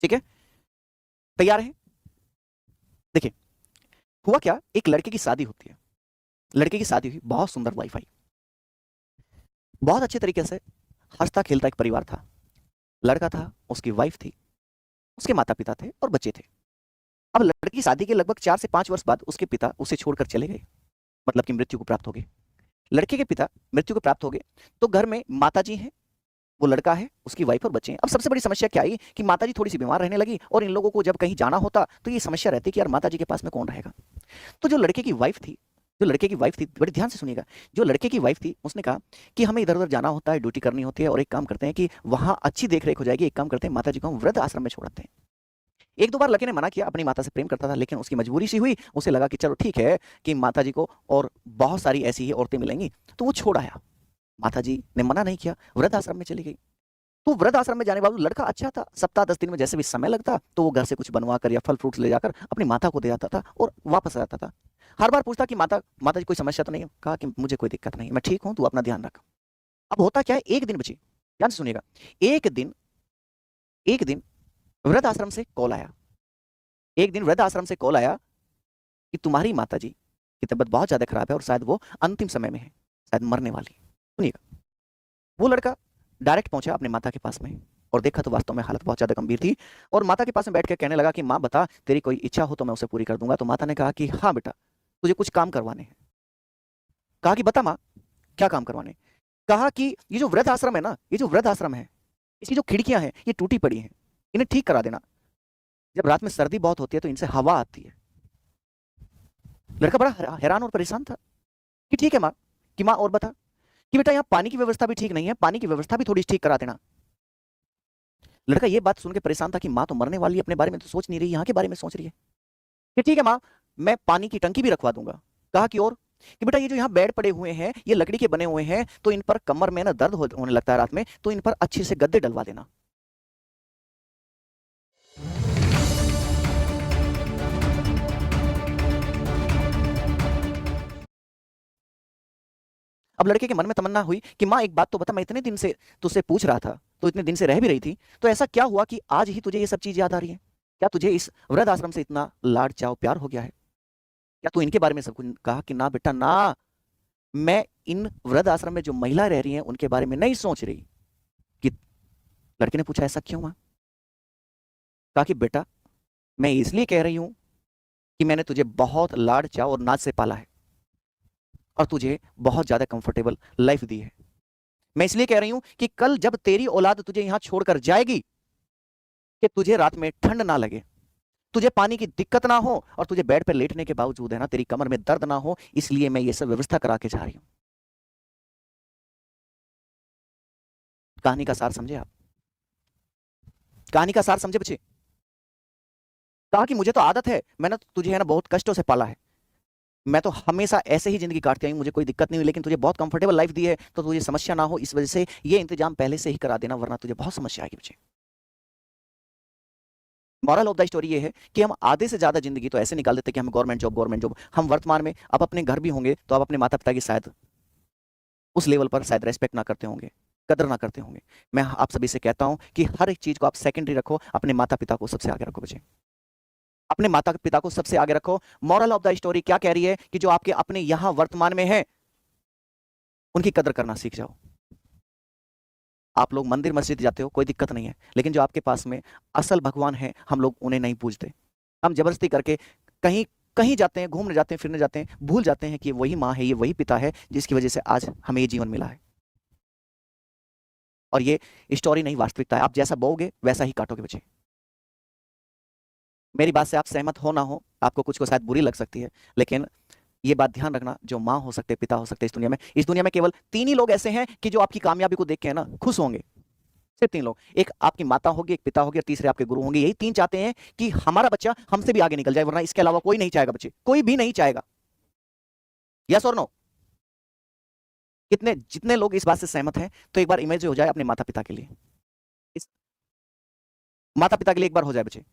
ठीक है, तैयार है? देखिए, हुआ क्या, एक लड़के की शादी होती है, लड़के की शादी हुई, बहुत सुंदर वाइफ आई, बहुत अच्छे तरीके से हंसता खेलता एक परिवार था। लड़का था, उसकी वाइफ थी, उसके माता पिता थे और बच्चे थे। अब लड़की की शादी के लगभग 4 से 5 वर्ष बाद उसके पिता उसे छोड़कर चले गए, मतलब कि मृत्यु को प्राप्त हो गए। लड़के के पिता मृत्यु को प्राप्त हो गए, तो घर में माता जी हैं, वो लड़का है, उसकी वाइफ और बच्चे हैं। अब सबसे बड़ी समस्या क्या आई कि माता जी थोड़ी सी बीमार रहने लगी, और इन लोगों को जब कहीं जाना होता तो ये समस्या रहती कि यार माता जी के पास में कौन रहेगा। तो जो लड़के की वाइफ थी, जो लड़के की वाइफ थी, बड़े ध्यान से सुनिएगा, जो लड़के की वाइफ थी उसने कहा कि हमें इधर उधर जाना होता है, ड्यूटी करनी होती है, और एक काम करते हैं कि वहां अच्छी देख रेख हो जाएगी, एक काम करते हैं माता जी को हम वृद्ध आश्रम में छोड़ते हैं। एक दो बार लड़के ने मना किया, अपनी माता से प्रेम करता था, लेकिन उसकी मजबूरी सी हुई, उसे लगा कि चलो ठीक है कि माता जी को और बहुत सारी ऐसी ही औरतें मिलेंगी, तो वो छोड़ आया। माता जी ने मना नहीं किया, वृद्ध आश्रम में चली गई। तो वृद्ध आश्रम में जाने के बाद लड़का अच्छा था, सप्ताह 10 दिन में जैसे भी समय लगता तो वो घर से कुछ बनवा कर या फल फ्रूट्स ले जाकर अपनी माता को दे आता था और वापस आ जाता था। हर बार पूछता कि माता माता जी कोई समस्या तो नहीं है? कहा कि मुझे कोई दिक्कत नहीं, मैं ठीक हूं, तू अपना ध्यान रख। अब होता क्या है, एक दिन बची, ध्यान से सुनिएगा, एक दिन एक दिन वृद्ध आश्रम से कॉल आया। एक दिन वृद्ध आश्रम से कॉल आया कि तुम्हारी माता जी की तबीयत बहुत ज्यादा खराब है और शायद वो अंतिम समय में है, शायद मरने वाली। सुनिएगा, वो लड़का डायरेक्ट पहुंचा अपने माता के पास में और देखा तो वास्तव में हालत बहुत ज्यादा गंभीर थी, और माता के पास में बैठ के कहने लगा कि माँ बता, तेरी कोई इच्छा हो तो मैं उसे पूरी कर दूंगा। तो माता ने कहा कि हाँ बेटा, तुझे कुछ काम करवाने हैं। कहा कि बता माँ, क्या काम करवाने? कहा कि ये जो वृद्ध आश्रम है ना, ये जो वृद्ध आश्रम है, इसकी जो खिड़कियां हैं ये टूटी पड़ी हैं, इन्हें ठीक करा देना। जब रात में सर्दी बहुत होती है तो इनसे हवा आती है। लड़का बड़ा हैरान और परेशान था कि ठीक है माँ, कि माँ और बता, कि बेटा यहाँ पानी की व्यवस्था भी ठीक नहीं है, पानी की व्यवस्था भी थोड़ी ठीक करा देना। लड़का ये बात सुन के परेशान था कि माँ तो मरने वाली है, अपने बारे में तो सोच नहीं रही, यहाँ के बारे में सोच रही है। कि ठीक है माँ, मैं पानी की टंकी भी रखवा दूंगा। कहा कि और? कि बेटा ये जो यहाँ बेड पड़े हुए हैं ये लकड़ी के बने हुए हैं, तो इन पर कमर में ना दर्द होने लगता है रात में, तो इन पर अच्छे से गद्दे डलवा देना। अब लड़के के मन में तमन्ना हुई कि माँ एक बात तो बता, मैं इतने दिन से तुझसे पूछ रहा था, तो इतने दिन से रह भी रही थी, तो ऐसा क्या हुआ कि आज ही तुझे ये सब चीज याद आ रही है? क्या तुझे इस वृद्ध आश्रम से इतना लाड चाव प्यार हो गया है? क्या तू इनके बारे में सब कुछ? कहा कि ना बेटा ना, मैं इन वृद्ध आश्रम में जो महिला रह रही हैं उनके बारे में नहीं सोच रही। कि लड़के ने पूछा ऐसा क्यों मां? कहा कि बेटा, मैं इसलिए कह रही हूं कि मैंने तुझे बहुत लाड चाव और नाज से पाला है, और तुझे बहुत ज्यादा कंफर्टेबल लाइफ दी है। मैं इसलिए कह रही हूं कि कल जब तेरी औलाद तुझे यहां छोड़कर जाएगी, कि तुझे रात में ठंड ना लगे, तुझे पानी की दिक्कत ना हो, और तुझे बेड पर लेटने के बावजूद है ना तेरी कमर में दर्द ना हो, इसलिए मैं ये सब व्यवस्था करा के जा रही हूं। कहानी का सार समझे आप? कहानी का सार समझे बच्चे? कहा कि मुझे तो आदत है, मैंने तो तुझे है ना बहुत कष्टों से पाला है, मैं तो हमेशा ऐसे ही जिंदगी काटती आई हूं, मुझे कोई दिक्कत नहीं हुई, लेकिन तुझे बहुत कंफर्टेबल लाइफ दी है, तो तुझे समस्या ना हो इस वजह से ये इंतजाम पहले से ही करा देना, वरना तुझे बहुत समस्या आएगी बच्चे। मॉरल ऑफ द स्टोरी ये है कि हम आधे से ज्यादा जिंदगी तो ऐसे निकाल देते हैं कि हम गवर्नमेंट जॉब गवर्नमेंट जॉब, हम वर्तमान में अब अपने घर भी होंगे तो आप अपने माता पिता की शायद उस लेवल पर शायद रेस्पेक्ट ना करते होंगे, कदर ना करते होंगे। मैं आप सभी से कहता हूं कि हर एक चीज को आप सेकेंडरी रखो, अपने माता पिता को सबसे आगे रखो बच्चे, अपने माता पिता को सबसे आगे रखो। मॉरल ऑफ द स्टोरी क्या कह रही है कि जो आपके अपने यहां वर्तमान में है उनकी कदर करना सीख जाओ। आप लोग मंदिर मस्जिद जाते हो, कोई दिक्कत नहीं है, लेकिन जो आपके पास में असल भगवान है हम लोग उन्हें नहीं पूजते। हम जबरदस्ती करके कहीं कहीं जाते हैं, घूमने जाते हैं, फिरने जाते हैं, भूल जाते हैं कि ये वही माँ है, ये वही पिता है जिसकी वजह से आज हमें ये जीवन मिला है। और ये स्टोरी नहीं, वास्तविकता है। आप जैसा बोओगे वैसा ही काटोगे बच्चे। मेरी बात से आप सहमत हो ना हो, आपको कुछ को शायद बुरी लग सकती है, लेकिन ये बात ध्यान रखना, जो माँ हो सकते, पिता हो सकते, इस दुनिया में केवल 3 ही लोग ऐसे हैं कि जो आपकी कामयाबी को देख के है ना खुश होंगे। सिर्फ 3 लोग, एक आपकी माता होगी, एक पिता होगी, और तीसरे आपके गुरु होंगे। यही 3 चाहते हैं कि हमारा बच्चा हमसे भी आगे निकल जाए, वरना इसके अलावा कोई नहीं चाहेगा बच्चे, कोई भी नहीं चाहेगा। यस और नो? कितने जितने लोग इस बात से सहमत हैं तो एक बार इमेज हो जाए अपने माता पिता के लिए, इस माता पिता के लिए एक बार हो जाए बच्चे।